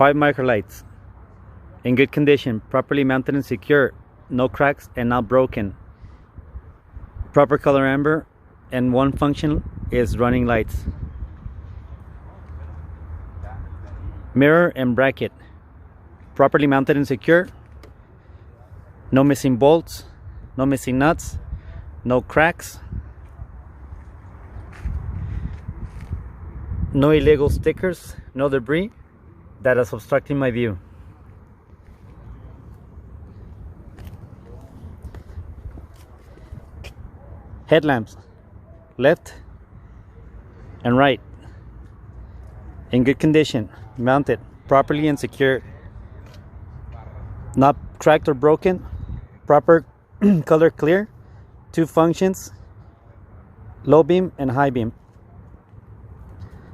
5 micro lights. In good condition, properly mounted and secure, no cracks and not broken. Proper color amber, and one function is running lights. Mirror and bracket, properly mounted and secure, no missing bolts, no missing nuts, no cracks, no illegal stickers, no debris that is obstructing my view. Headlamps, left and right, in good condition, mounted properly and secured, not cracked or broken, proper color clear, 2 functions, low beam and high beam.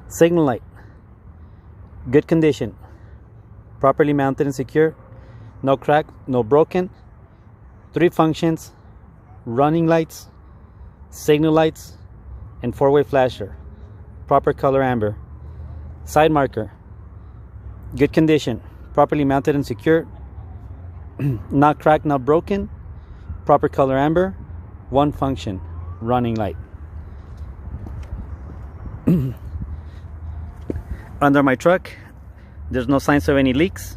Signal light, good condition, properly mounted and secure, no crack, no broken, 3 functions, running lights, signal lights, and 4-way flasher, proper color amber. Side marker, good condition, properly mounted and secured, not cracked, not broken, proper color amber, 1 function, running light. Under my truck, there's no signs of any leaks,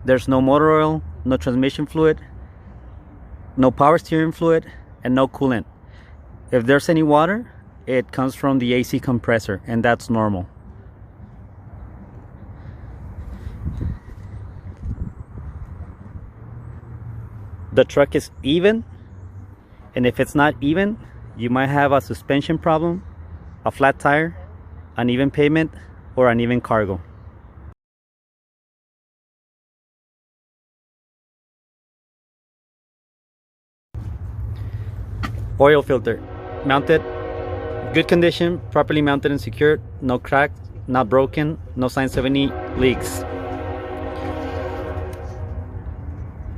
there's no motor oil, no transmission fluid, no power steering fluid, and no coolant. If there's any water, it comes from the AC compressor, and that's normal. The truck is even, and if it's not even, you might have a suspension problem, a flat tire, uneven pavement, or uneven cargo. Oil filter, mounted, good condition, properly mounted and secured, no crack, not broken, no signs of any leaks.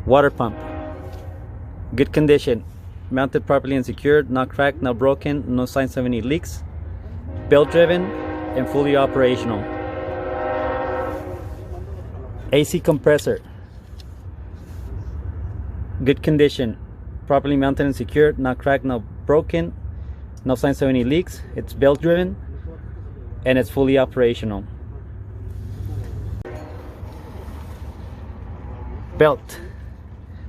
Water pump, good condition, mounted properly and secured, not cracked, not broken, no signs of any leaks. Belt driven and fully operational. AC compressor, good condition, properly mounted and secured, not cracked, not broken, no signs of any leaks. It's belt driven and it's fully operational. Belt,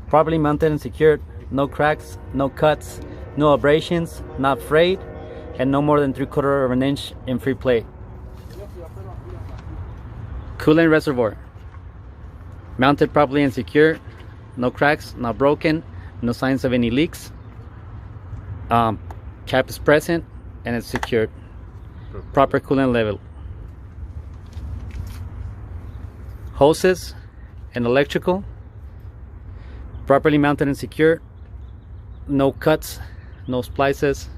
properly mounted and secured, no cracks, no cuts, no abrasions, not frayed, and no more than 3/4 of an inch in free play. Coolant reservoir, mounted properly and secure, no cracks, not broken, no signs of any leaks. Cap is present and it's secured. Proper coolant level. Hoses and electrical, properly mounted and secured, no cuts, no splices,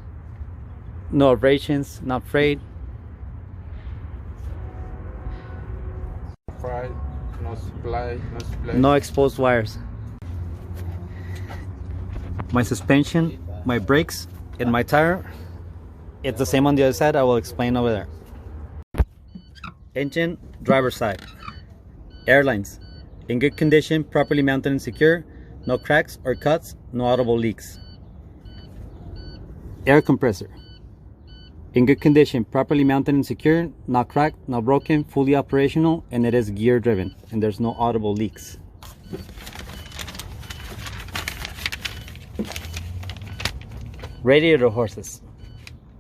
no abrasions, not frayed. No exposed wires. My suspension, my brakes, and my tire, it's the same on the other side. I will explain over there. Engine, driver's side. Airlines, in good condition, properly mounted and secure, no cracks or cuts, no audible leaks. Air compressor, in good condition, properly mounted and secure, not cracked, not broken, fully operational, and it is gear driven, and there's no audible leaks. Radiator hoses,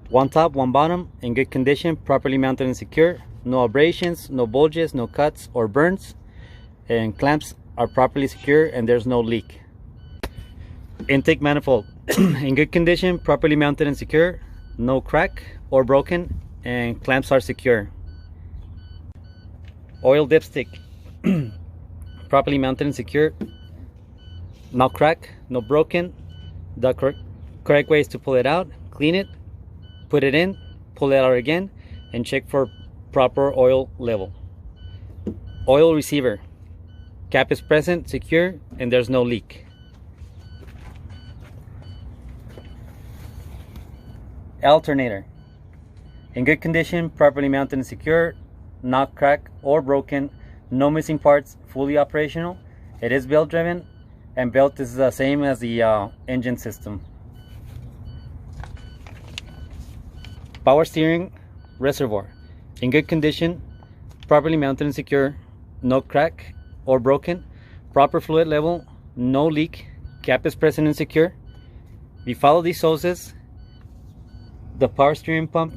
1 top, 1 bottom, in good condition, properly mounted and secure, no abrasions, no bulges, no cuts or burns, and clamps are properly secure and there's no leak. Intake manifold, in good condition, properly mounted and secure, no crack or broken, and clamps are secure. Oil dipstick, properly mounted and secure, no crack, no broken. The correct way is to pull it out, clean it, put it in, pull it out again, and check for proper oil level. Oil receiver, cap is present, secure, and there's no leak. Alternator, in good condition, properly mounted and secure, not cracked or broken, no missing parts, fully operational. It is belt driven, and belt is the same as the engine system. Power steering reservoir in good condition, properly mounted and secure, no crack or broken, proper fluid level, no leak, cap is present and secure. If you follow these hoses, the power steering pump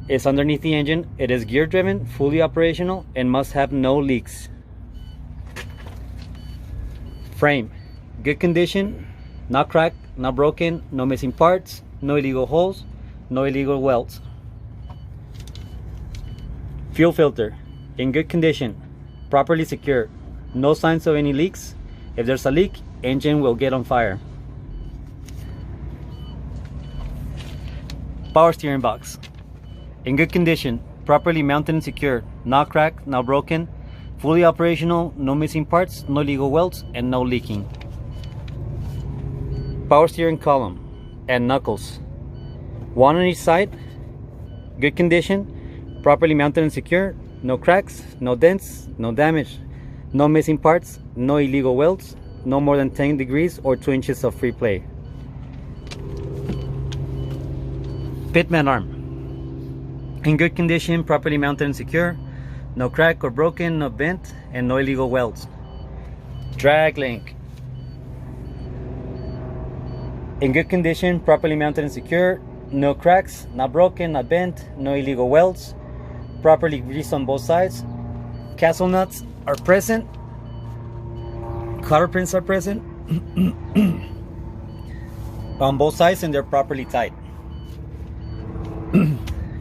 is underneath the engine. It is gear driven, fully operational, and must have no leaks. Frame, good condition, not cracked, not broken, no missing parts, no illegal holes, no illegal welds. Fuel filter, in good condition, properly secured, no signs of any leaks. If there's a leak, engine will get on fire. Power steering box, in good condition, properly mounted and secured, not cracked, not broken, fully operational, no missing parts, no illegal welds, and no leaking. Power steering column and knuckles, one on each side, good condition, properly mounted and secure, no cracks, no dents, no damage, no missing parts, no illegal welds, no more than 10 degrees or 2 inches of free play. Pitman arm, in good condition, properly mounted and secure, no crack or broken, no bent, and no illegal welds. Drag link, in good condition, properly mounted and secure, no cracks, not broken, not bent, no illegal welds, properly greased on both sides, castle nuts are present, cotter pins are present on both sides, and they're properly tight.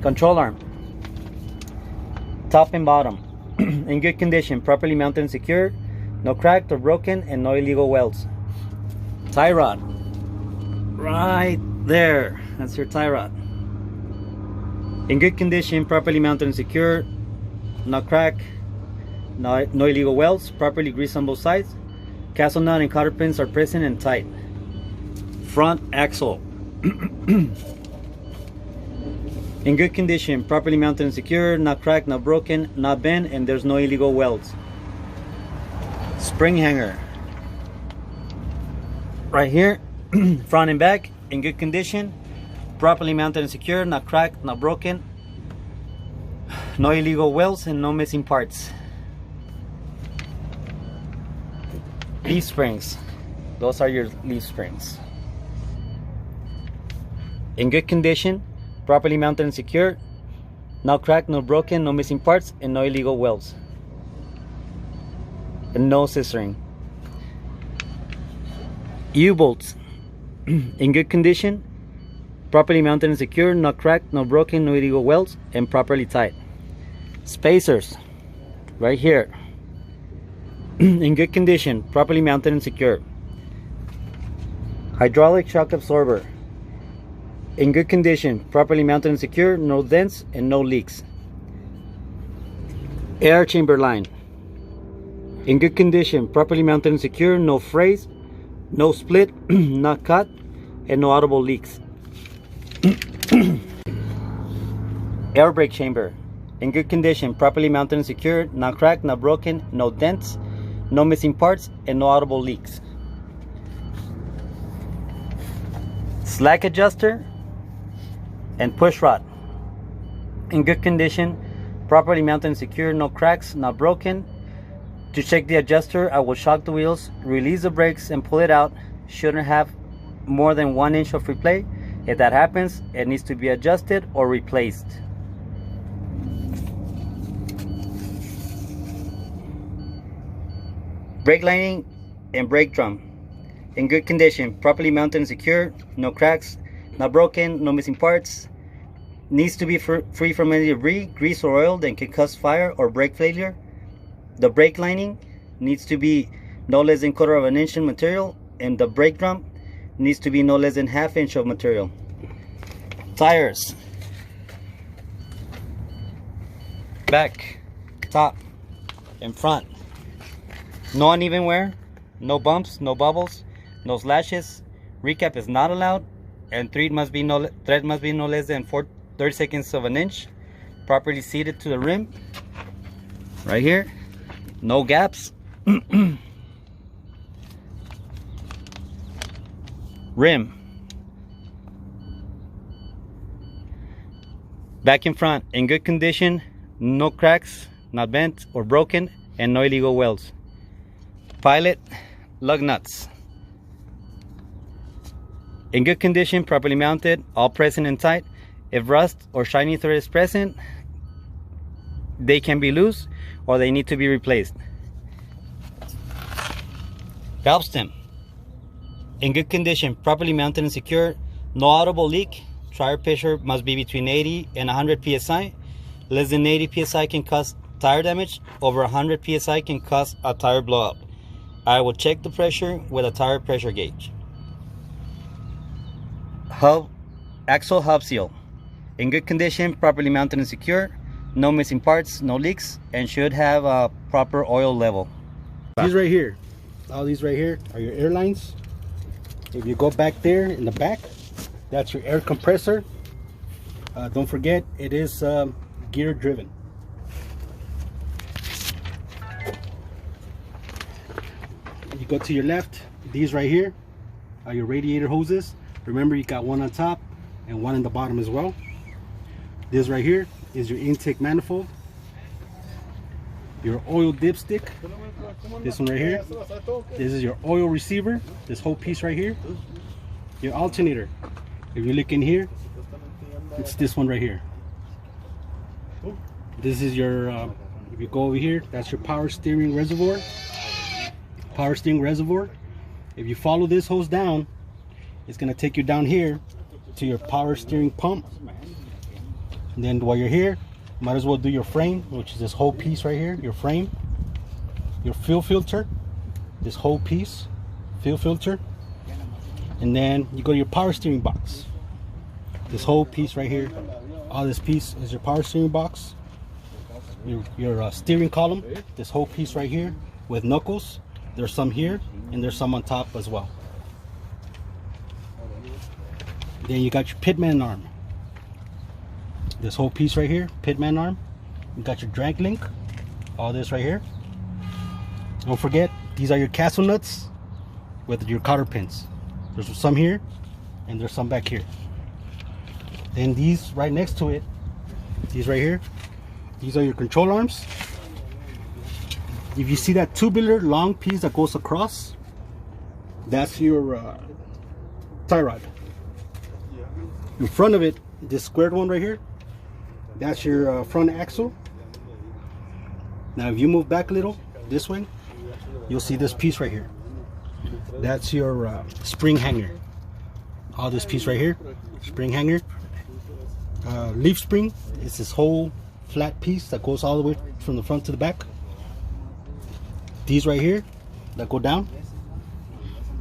Control arm, top and bottom, in good condition, properly mounted and secure, no cracked or broken, and no illegal welds. Tie rod, right there, that's your tie rod. In good condition, properly mounted and secure, no crack, no illegal welds, properly greased on both sides, castle nut and cotter pins are present and tight. Front axle, in good condition, properly mounted and secure, not cracked, not broken, not bent, and there's no illegal welds. Spring hanger, right here, front and back, in good condition, properly mounted and secure, not cracked, not broken, no illegal welds, and no missing parts. Leaf springs, those are your leaf springs. In good condition, properly mounted and secure, no cracked, no broken, no missing parts, and no illegal welds, and no scissoring. U-bolts, in good condition, properly mounted and secure, no cracked, no broken, no illegal welds, and properly tight. Spacers, right here, in good condition, properly mounted and secure. Hydraulic shock absorber, in good condition, properly mounted and secure, no dents and no leaks. Air chamber line, in good condition, properly mounted and secure, no frays, no split, not cut, and no audible leaks. Air brake chamber, in good condition, properly mounted and secure, not cracked, not broken, no dents, no missing parts, and no audible leaks. Slack adjuster and push rod, in good condition, properly mounted and secure, no cracks, not broken. To check the adjuster, I will shock the wheels, release the brakes, and pull it out. Shouldn't have more than 1 inch of free play. If that happens, it needs to be adjusted or replaced. Brake lining and brake drum, in good condition, properly mounted and secure, no cracks, not broken, no missing parts. Needs to be free from any debris, grease, or oil that can cause fire or brake failure. The brake lining needs to be no less than 1/4 of an inch in material, and the brake drum needs to be no less than 1/2 inch of material. Tires, back, top, and front. No uneven wear, no bumps, no bubbles, no slashes. Recap is not allowed, and thread must be no less than 30 seconds of an inch. Properly seated to the rim, right here. no gaps. Rim, back and front in good condition, no cracks, not bent or broken, and no illegal welds. Pilot lug nuts in good condition, properly mounted, all present and tight. If rust or shiny thread is present, they can be loose or they need to be replaced. Valve stem in good condition, properly mounted and secure, no audible leak. Tire pressure must be between 80 and 100 psi. Less than 80 psi can cause tire damage. Over 100 psi can cause a tire blowout. I will check the pressure with a tire pressure gauge. Hub, axle hub seal in good condition, properly mounted and secure, no missing parts, no leaks, and should have a proper oil level. These right here, all these right here are your air lines. If you go back there in the back, that's your air compressor. Don't forget, it is gear driven. You go to your left, these right here are your radiator hoses. Remember, you got one on top and one in the bottom as well. This right here is your intake manifold, your oil dipstick, this one right here. This is your oil receiver, this whole piece right here. Your alternator, if you look in here, it's this one right here. This is your, if you go over here, that's your power steering reservoir. Power steering reservoir. If you follow this hose down, it's going to take you down here to your power steering pump. And then while you're here, might as well do your frame, which is this whole piece right here, your frame. Your fuel filter, this whole piece, fuel filter. And then you go to your power steering box. This whole piece right here, all this piece is your power steering box. Your steering column, this whole piece right here with knuckles. There's some here and there's some on top as well. Then you got your pitman arm. This whole piece right here, pitman arm. You got your drag link, all this right here. Don't forget, these are your castle nuts with your cotter pins. There's some here and there's some back here. Then these right next to it, these right here, these are your control arms. If you see that tubular long piece that goes across, that's your tie rod. In front of it, this squared one right here, that's your front axle. Now if you move back a little this way, you'll see this piece right here. That's your spring hanger. All this piece right here, spring hanger. Leaf spring is this whole flat piece that goes all the way from the front to the back. These right here that go down,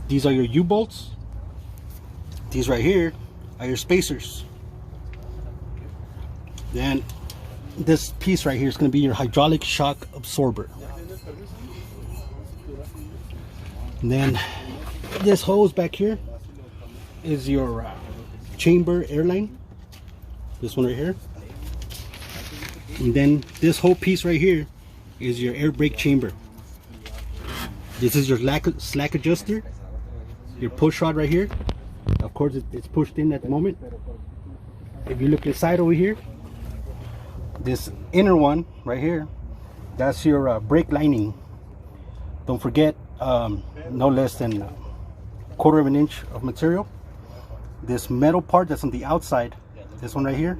these are your U-bolts. These right here are your spacers. Then this piece right here is going to be your hydraulic shock absorber. And then this hose back here is your chamber airline. This one right here. And then this whole piece right here is your air brake chamber. This is your slack adjuster, your push rod right here. Of course, it's pushed in at the moment. If you look inside over here, this inner one right here, that's your brake lining. Don't forget, no less than 1/4 of an inch of material. This metal part that's on the outside, this one right here,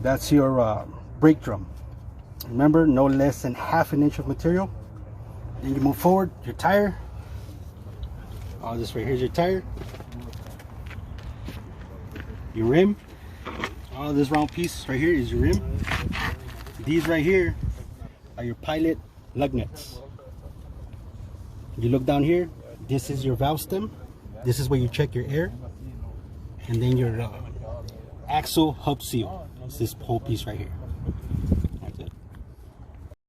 that's your brake drum. Remember, no less than 1/2 inch of material. Then you move forward, your tire. All this right here is your tire. Your rim. All this round piece right here is your rim. These right here are your pilot lug nuts. You look down here, this is your valve stem. This is where you check your air. And then your axle hub seal. It's this whole piece right here.